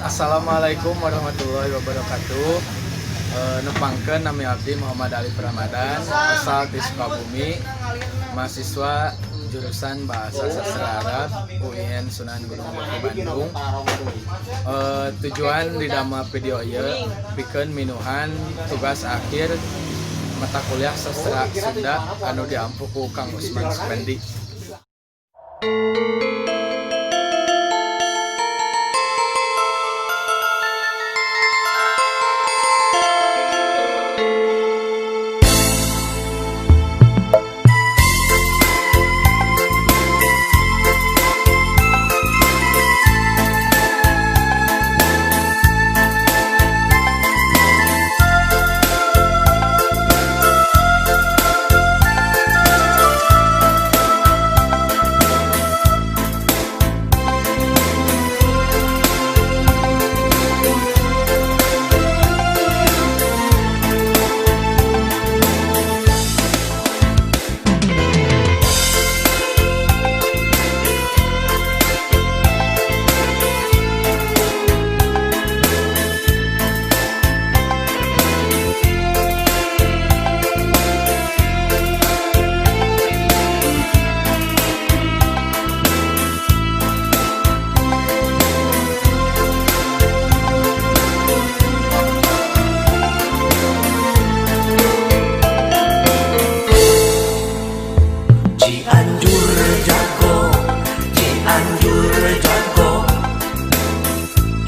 Assalamualaikum warahmatullahi wabarakatuh. Nepangkeun nami abdi Muhammad Alif Ramadan, asal di Sukabumi, mahasiswa jurusan Bahasa Sastra Arab UIN Sunan Gunung Jati Bandung. Tujuan di dama video ieu pikeun minuhan tugas akhir mata kuliah sastra Sunda anu diampu ku Kang Usman Spendi.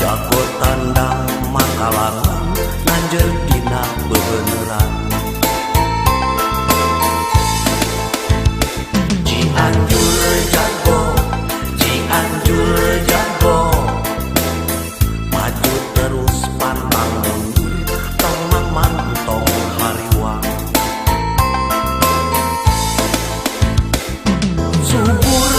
Jago tandang makalangan nanjeur dina bebeneran. Cianjur jago, Cianjur jago, maju terus pantang mundur, tong mang tong hariwang. Subur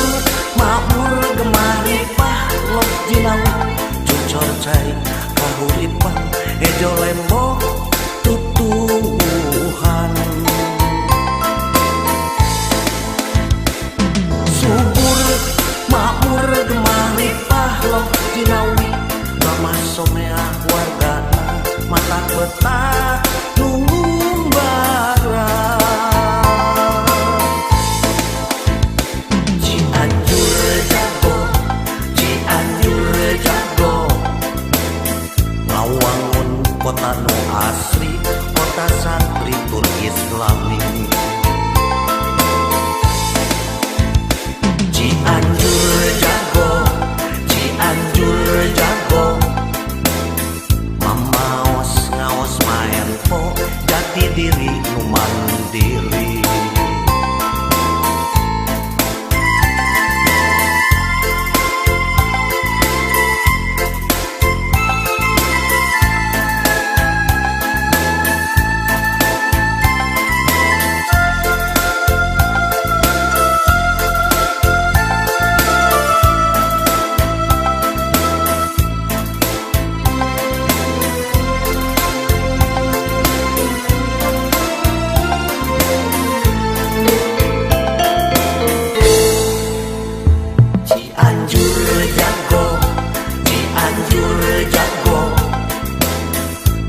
makmur gemari pahlok jinawi, cucor cai kahuripan hejo lembo tutuhan. Subur makmur gemari pahlok jinawi, mama someah wargana mata betah nungumbara. Kota nu asri, kota santri tur islami. Cianjur jago, Cianjur jago, mamaos ngaos maen po, jati diri nu mandiri.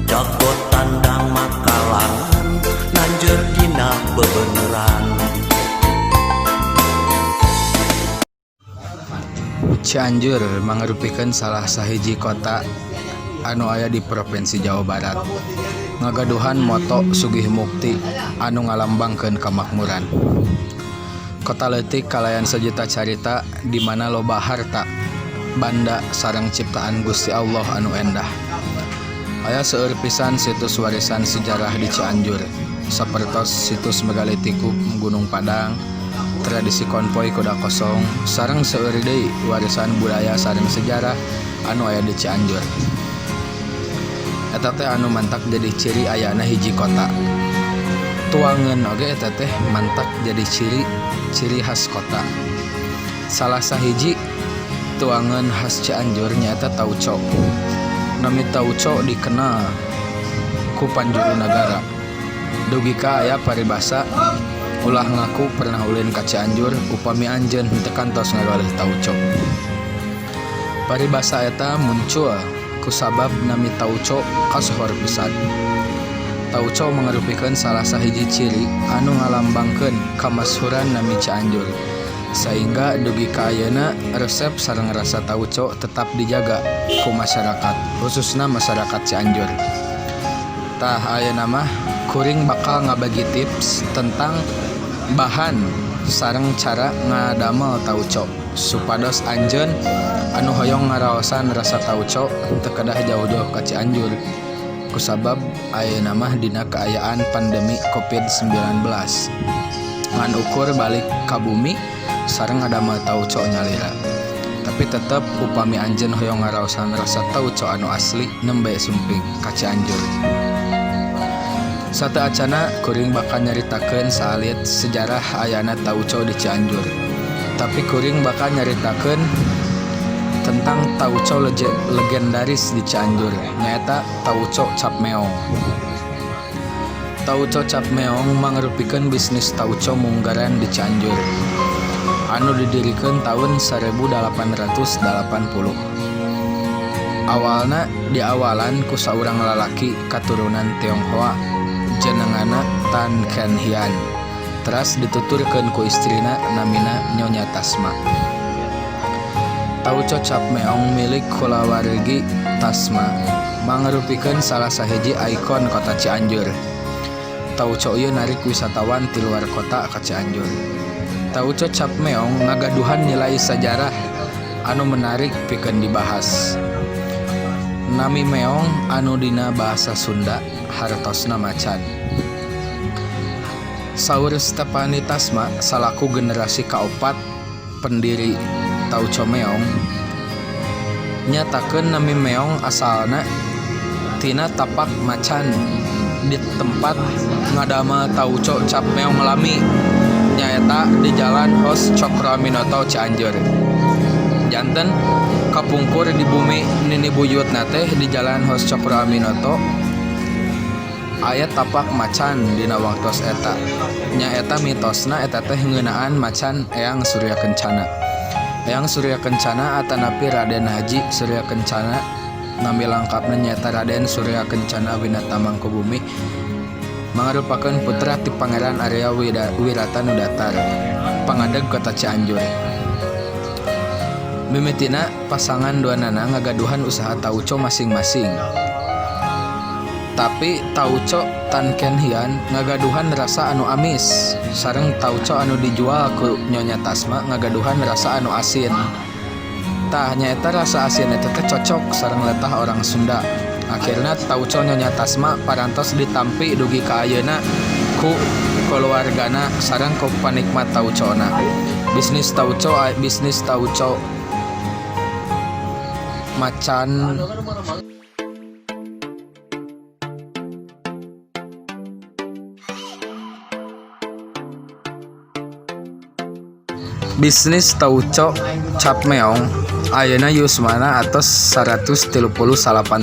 Jago tandang makalangan nanjeur dina bebeneran. Cianjur mangarupikeun salah sahiji kota anu aya di Provinsi Jawa Barat, ngagaduhan moto sugih mukti anu ngalambangkeun kamakmuran. Kota leutik kalayan sejuta carita di mana loba harta, banda sareng ciptaan Gusti Allah anu endah. Aya seueur pisan situs warisan sejarah di Cianjur, sapertos situs megalitikum Gunung Padang, tradisi konvoy kuda kosong, sareng seueur deui warisan budaya sareng sejarah anu aya di Cianjur. Eta teh anu mantak jadi ciri ayana hiji kota. Tuangeun oge eta teh mantak jadi ciri khas kota. Salah sahiji tuangan khas Cianjur nyaeta tauco. Nami tauco dikenal ku panjuru nagara. Dugi ka aya paribasa ulah ngaku pernah ulin ka Cianjur upami anjeun teu kantos ngagalih tauco. Paribasa eta muncul kusabab nami tauco kasohor pisan. Tauco mangarupikeun salah sahiji ciri anu ngalambangkeun kamashuran nami Cianjur. Sehingga dugi ka ayeuna resep sareng rasa tauco tetap dijaga ku masyarakat, khususna masyarakat Cianjur. Tah ayeuna mah kuring bakal ngabagi tips tentang bahan sareng cara ngadamel tauco supados anjeun anu hoyong ngaraosan rasa tauco teu kedah jauh-jauh ka Cianjur. Kusabab ayeuna mah dina kaayaan pandemi Covid-19. Ngan ukur balik ka bumi sareng ngadamel tauco nyalira. Tapi tetep upami anjeun hoyong ngaraosan rasa tauco anu asli nembe sumping ka Cianjur. Satu acana kuring bakal nyaritakeun salit sejarah ayana tauco di Cianjur. Tapi kuring bakal nyaritakeun tentang tauco legendaris di Cianjur, nyaeta tauco cap meong. Tauco cap meong mangrupikeun bisnis tauco munggaran di Cianjur anu didirikan tahun 1880. Awalna diawalan ku saurang lalaki katurunan Tionghoa jenengana Tan Ken Hian. Teras dituturkeun ku istrina namina Nyonya Tasma. Tauco cap meong milik kulawargi Tasma mangrupikeun salah sahiji ikon kota Cianjur. Tauco ieu narik wisatawan ti luar kota ka Cianjur. Tauco cap meong ngagaduhan nilai sejarah anu menarik pikeun dibahas. Nami meong anu dina bahasa Sunda hartosna macan. Saur Stepani Tasma salaku generasi kaopat pendiri tauco meong nyatakeun nami meong asalna tina tapak macan di tempat ngadamel tauco cap meong lami nyaeta di Jalan Hos Cokroaminoto Cianjur. Janten kapungkur di bumi nini buyutna teh di Jalan Hos Cokroaminoto aya tapak macan dina wangtos eta. Nyaeta mitosna eta teh ngeunaan macan Eyang Surya Kencana. Eyang Surya Kencana atanapi Raden Haji Surya Kencana, nami lengkapna nyaeta Raden Surya Kencana Winata Mangkubumi, mangarupakeun putra ti Pangeran Arya Wiratanudatar, pangadeg kota Cianjur. Mimitina pasangan duanana ngagaduhan usaha tauco masing-masing. Tapi tauco Tan Ken Hian ngagaduhan rasa anu amis, sareng tauco anu dijual ku Nyonya Tasma ngagaduhan rasa anu asin. Tah nyaeta rasa asin eta teh cocok sareng letah orang Sunda. Akhirna tauco Nyonya Tasma parantos ditampi dugi ka ayeuna ku keluargana sareng ku panikmat taucona. Bisnis tauco macan bisnis tauco cap meong ayeuna yusmana atos 138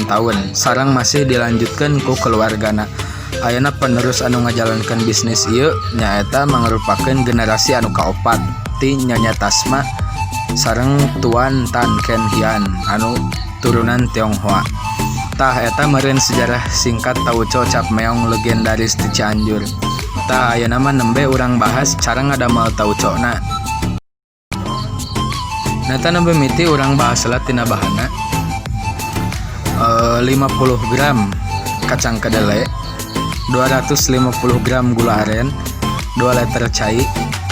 tahun sareng masih dilanjutkeun ku keluargana. Ayeuna penerus anu ngajalankeun bisnis ieu nyaeta mangrupakeun generasi anu kaopat ti Nyonya Tasma sareng Tuan Tan Ken Hian anu turunan Tionghoa. Tah eta meureun sejarah singkat tauco cap meong legendaris di Cianjur. Tah ayeuna mah nembe urang bahas cara ngadamel taucona. Nata nembe miti urang bahas heula tina bahanna. 50 gram kacang kedelai, 250 gram gula aren, 2 liter cai,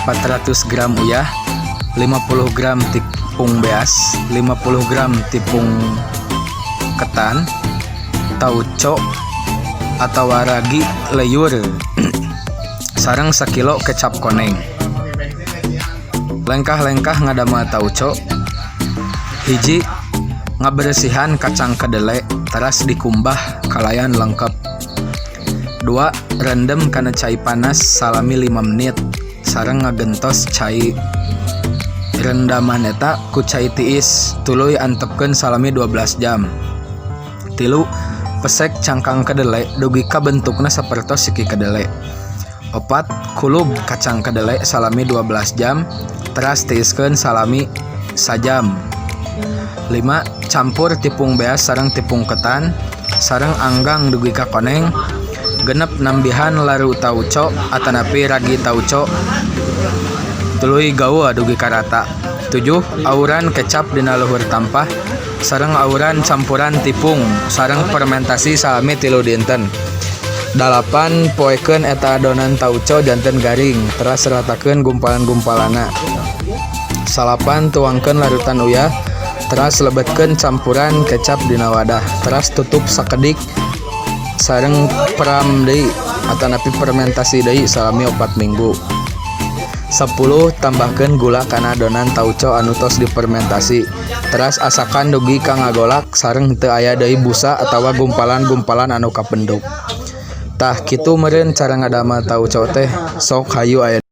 400 gram uyah, 50 gram tepung beas, 50 gram tepung ketan, tauco atau ragi leyur, sareng 1 kilo kecap koneng. Lengkah-lengkah ngadamel tauco. Hiji, ngaberesihan kacang kedelai teras dikumbah kalayan lengkap. 2, rendem kana cai panas salami 5 menit sareng ngagentos cai rendaman eta ku cai tiis tuluy antepkeun salami 12 jam. 3, pesek cangkang kedelai dugi ka bentukna sapertos siki kedelai. 4, kulub kacang kedelai salami 12 jam teras tiiskeun salami sajam. 5. Campur tepung beas sareng tepung ketan sareng anggang dugi ka koneng. 6. Nambihan laru tauco atanapi ragi tauco tuluy gawa dugi ka rata. 7. Auran kecap dina luhur tampah sareng auran campuran tepung sareng fermentasi salami 3 dinten. 8. Poekeun eta adonan tauco janten garing teras ratakeun gumpalan-gumpalana. 9. Tuangkeun larutan uyah teras lebetkeun campuran kecap dina wadah teras tutup sakedik sareng peram deui atanapi fermentasi deui salami 4 minggu. 10. Tambahkeun gula kana adonan tauco anu tos difermentasi teras asakan dugi ka ngagolak sareng teu aya deui busa atawa gumpalan-gumpalan anu kapenduk. Tah kitu meureun cara ngadamel tauco teh, sok hayu aya